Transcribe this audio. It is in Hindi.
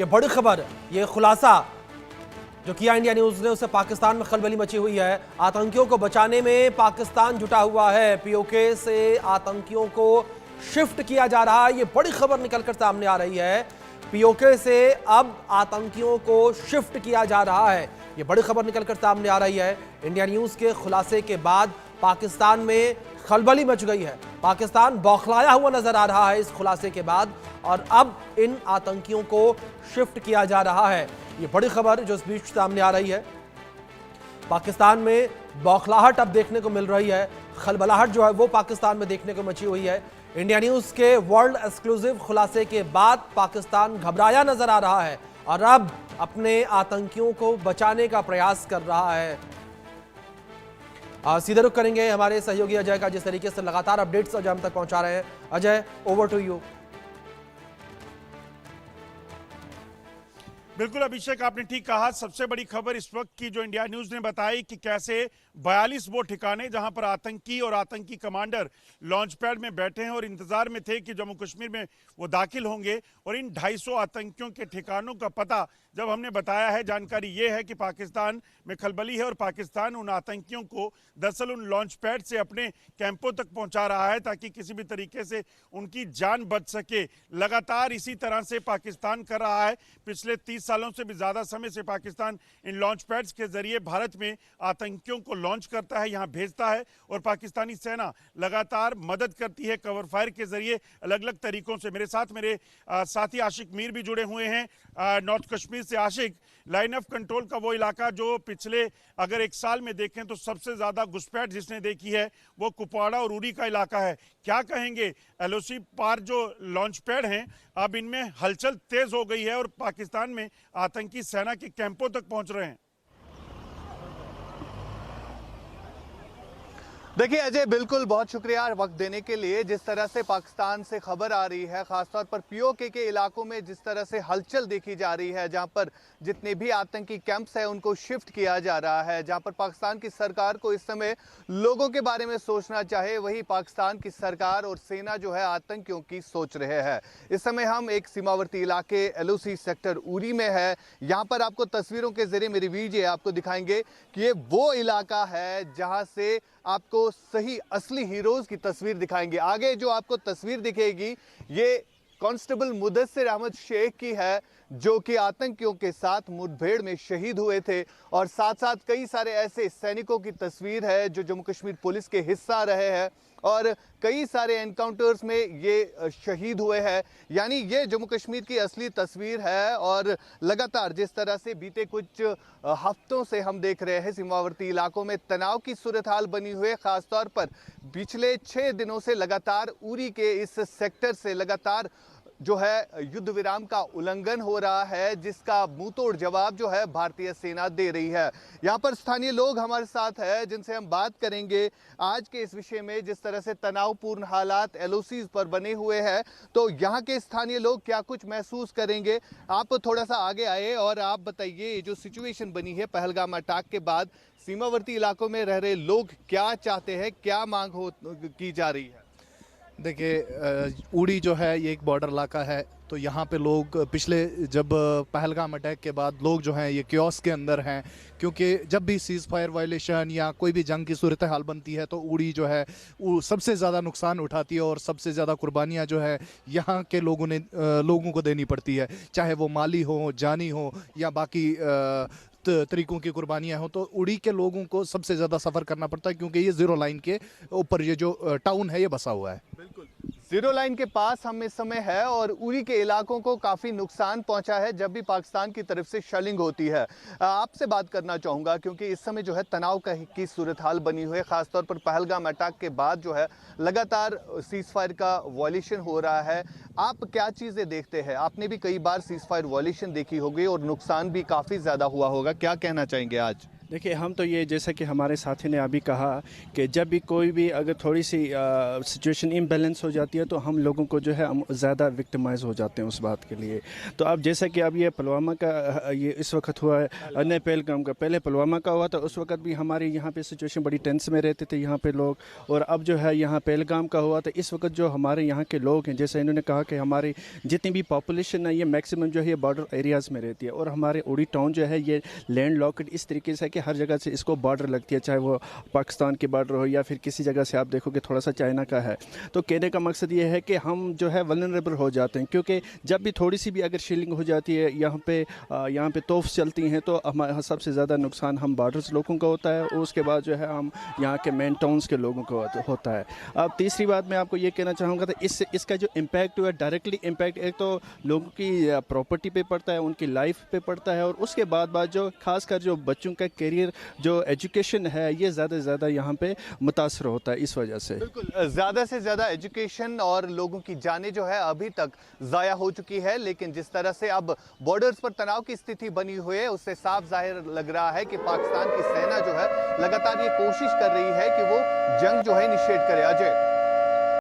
ये बड़ी खबर, ये खुलासा जो किया इंडिया न्यूज ने, उससे पाकिस्तान में खलबली मची हुई है। आतंकियों को बचाने में पाकिस्तान जुटा हुआ है। पीओके से आतंकियों को शिफ्ट किया जा रहा है। ये बड़ी खबर निकलकर सामने आ रही है। पीओके से अब आतंकियों को शिफ्ट किया जा रहा है। ये बड़ी खबर निकलकर सामने आ रही है। इंडिया न्यूज के खुलासे के बाद पाकिस्तान में खलबली मच गई है। पाकिस्तान बौखलाया हुआ नजर आ रहा है इस खुलासे के बाद, और अब इन आतंकियों को शिफ्ट किया जा रहा है। ये बड़ी खबर जो इस बीच सामने आ रही है। पाकिस्तान में बौखलाहट अब देखने को मिल रही है। खलबलाहट जो है वो पाकिस्तान में देखने को मची हुई है। इंडिया न्यूज के वर्ल्ड एक्सक्लूसिव खुलासे के बाद पाकिस्तान घबराया नजर आ रहा है और अब अपने आतंकियों को बचाने का प्रयास कर रहा है। सीधे रुख करेंगे हमारे सहयोगी अजय का, जिस तरीके से लगातार अपडेट्स अजय हम तक पहुंचा रहे हैं। Ajay, over to you. बिल्कुल अभिषेक, आपने ठीक कहा। सबसे बड़ी खबर इस वक्त की जो इंडिया न्यूज ने बताई कि कैसे 42 वो ठिकाने जहां पर आतंकी और आतंकी कमांडर लॉन्च पैड में बैठे हैं और इंतजार में थे कि जम्मू कश्मीर में वो दाखिल होंगे, और इन 250 आतंकियों के ठिकानों का पता जब हमने बताया है, जानकारी ये है कि पाकिस्तान में खलबली है और पाकिस्तान उन आतंकियों को दरअसल उन लॉन्च पैड से अपने कैंपों तक पहुंचा रहा है ताकि किसी भी तरीके से उनकी जान बच सके। लगातार इसी तरह से पाकिस्तान कर रहा है। पिछले 30 सालों से भी ज्यादा समय से पाकिस्तान इन लॉन्च पैड्स के जरिए भारत में आतंकियों को लॉन्च करता है, यहां भेजता है, और पाकिस्तानी सेना लगातार मदद करती है कवर फायर के जरिए अलग अलग तरीकों से। मेरे साथ मेरे साथी आशिक मीर भी जुड़े हुए हैं नॉर्थ कश्मीर से। आशिक, लाइन ऑफ कंट्रोल का वो इलाका जो पिछले अगर एक साल में देखें तो सबसे ज्यादा घुसपैठ जिसने देखी है वो कुपवाड़ा और उरी का इलाका है। क्या कहेंगे, एलओसी पार जो लॉन्च पैड हैं अब इनमें हलचल तेज हो गई है और पाकिस्तान में आतंकी सेना के कैंपों तक पहुंच रहे हैं। देखिए अजय, बिल्कुल बहुत शुक्रिया वक्त देने के लिए। जिस तरह से पाकिस्तान से खबर आ रही है, खासतौर पर पीओके के इलाकों में जिस तरह से हलचल देखी जा रही है, जहां पर जितने भी आतंकी कैंप्स हैं उनको शिफ्ट किया जा रहा है, जहां पर पाकिस्तान की सरकार को इस समय लोगों के बारे में सोचना चाहिए, वही पाकिस्तान की सरकार और सेना जो है आतंकियों की सोच रहे हैं। इस समय हम एक सीमावर्ती इलाके एलओसी सेक्टर उरी में है। यहाँ पर आपको तस्वीरों के जरिए मेरी वीडियो आपको दिखाएंगे कि ये वो इलाका है जहाँ से आपको सही असली हीरोज की तस्वीर दिखाएंगे। आगे जो आपको तस्वीर दिखेगी ये कांस्टेबल मुदस्सिर अहमद शेख की है, जो कि आतंकियों के साथ मुठभेड़ में शहीद हुए थे, और साथ साथ कई सारे ऐसे सैनिकों की तस्वीर है जो जम्मू कश्मीर पुलिस के हिस्सा रहे हैं और कई सारे एनकाउंटर्स में ये शहीद हुए हैं। यानी ये जम्मू कश्मीर की असली तस्वीर है। और लगातार जिस तरह से बीते कुछ हफ्तों से हम देख रहे हैं सीमावर्ती इलाकों में तनाव की सूरत हाल बनी हुई है, खासतौर पर पिछले 6 दिनों से लगातार उरी के इस सेक्टर से लगातार जो है युद्ध विराम का उल्लंघन हो रहा है, जिसका मुंहतोड़ जवाब जो है भारतीय सेना दे रही है। यहाँ पर स्थानीय लोग हमारे साथ हैं जिनसे हम बात करेंगे आज के इस विषय में। जिस तरह से तनावपूर्ण हालात एलओसीज पर बने हुए हैं, तो यहाँ के स्थानीय लोग क्या कुछ महसूस करेंगे। आप थोड़ा सा आगे आए और आप बताइए, ये जो सिचुएशन बनी है पहलगाम अटैक के बाद, सीमावर्ती इलाकों में रह रहे लोग क्या चाहते हैं, क्या मांग की जा रही है। देखिए, उड़ी जो है ये एक बॉर्डर इलाका है, तो यहाँ पे लोग पिछले जब पहलगाम अटैक के बाद लोग जो हैं ये क्योस के अंदर हैं, क्योंकि जब भी सीज़ फायर वायलेशन या कोई भी जंग की सूरत हाल बनती है तो उड़ी जो है वो सबसे ज़्यादा नुकसान उठाती है और सबसे ज़्यादा कुर्बानियाँ जो है यहाँ के लोगों को देनी पड़ती है, चाहे वो माली हो, जानी हो या बाकी तरीकों की कुर्बानियां हो। तो उड़ी के लोगों को सबसे ज़्यादा सफ़र करना पड़ता है क्योंकि ये ज़ीरो लाइन के ऊपर ये जो टाउन है ये बसा हुआ है। बिल्कुल जीरो लाइन के पास हम इस समय है और उरी के इलाकों को काफ़ी नुकसान पहुंचा है जब भी पाकिस्तान की तरफ से शेलिंग होती है। आपसे बात करना चाहूँगा क्योंकि इस समय जो है तनाव की सूरत हाल बनी हुई है, ख़ासतौर पर पहलगाम अटैक के बाद जो है लगातार सीज़ फायर का वॉयलेशन हो रहा है। आप क्या चीज़ें देखते हैं? आपने भी कई बार सीज़ फायर वॉयलेशन देखी होगी और नुकसान भी काफ़ी ज़्यादा हुआ होगा, क्या कहना चाहेंगे आज? देखिए, हम तो ये जैसा कि हमारे साथी ने अभी कहा कि जब भी कोई भी अगर थोड़ी सी सिचुएशन इम्बैलेंस हो जाती है तो हम लोगों को जो है हम ज़्यादा विक्टिमाइज हो जाते हैं उस बात के लिए। तो अब जैसा कि अब ये पुलवामा का ये इस वक्त हुआ है, नहीं पहलगाम का, पहले पुलवामा का हुआ था, उस वक्त भी हमारे यहाँ पे सिचुएशन बड़ी टेंस में रहते थे यहाँ पे लोग। और अब जो है यहाँ पहलगाम का हुआ था, इस वक्त जो हमारे यहाँ के लोग हैं, जैसे इन्होंने कहा कि हमारी जितनी भी पॉपुलेशन है ये मैक्सिमम जो है ये बॉर्डर एरियाज़ में रहती है। और हमारे उड़ी टाउन जो है ये लैंड लॉकेड इस तरीके से है कि हर जगह से इसको बॉर्डर लगती है, चाहे वो पाकिस्तान की बॉर्डर हो या फिर किसी जगह से आप देखोगे थोड़ा सा चाइना का है। तो कहने का मकसद ये है कि हम जो है वल्नरेबल हो जाते हैं, क्योंकि जब भी थोड़ी सी भी अगर शीलिंग हो जाती है यहाँ पे तोफ चलती हैं तो हमारा सबसे ज़्यादा नुकसान हम बॉर्डर्स लोगों का होता है, और उसके बाद जो है हम यहाँ के मेन टाउन्स के लोगों को होता है। अब तीसरी बात मैं आपको ये कहना चाहूँगा, तो इसका जो इम्पैक्ट हुआ डायरेक्टली इम्पैक्ट एक तो लोगों की प्रॉपर्टी पे पड़ता है, उनकी लाइफ पे पड़ता है, और उसके बाद जो खासकर जो बच्चों का करियर जो एजुकेशन है ये ज़्यादा से ज़्यादा यहाँ पे मुतासर होता है इस वजह से। बिल्कुल, ज़्यादा से ज़्यादा एजुकेशन और लोगों की जानें जो है अभी तक ज़ाया हो चुकी है, लेकिन जिस तरह से अब बॉर्डर्स पर तनाव की स्थिति बनी हुई है उससे साफ जाहिर लग रहा है कि पाकिस्तान की सेना जो है लगातार ये कोशिश कर रही है कि वो जंग जो है इनिशिएट करे। अजय।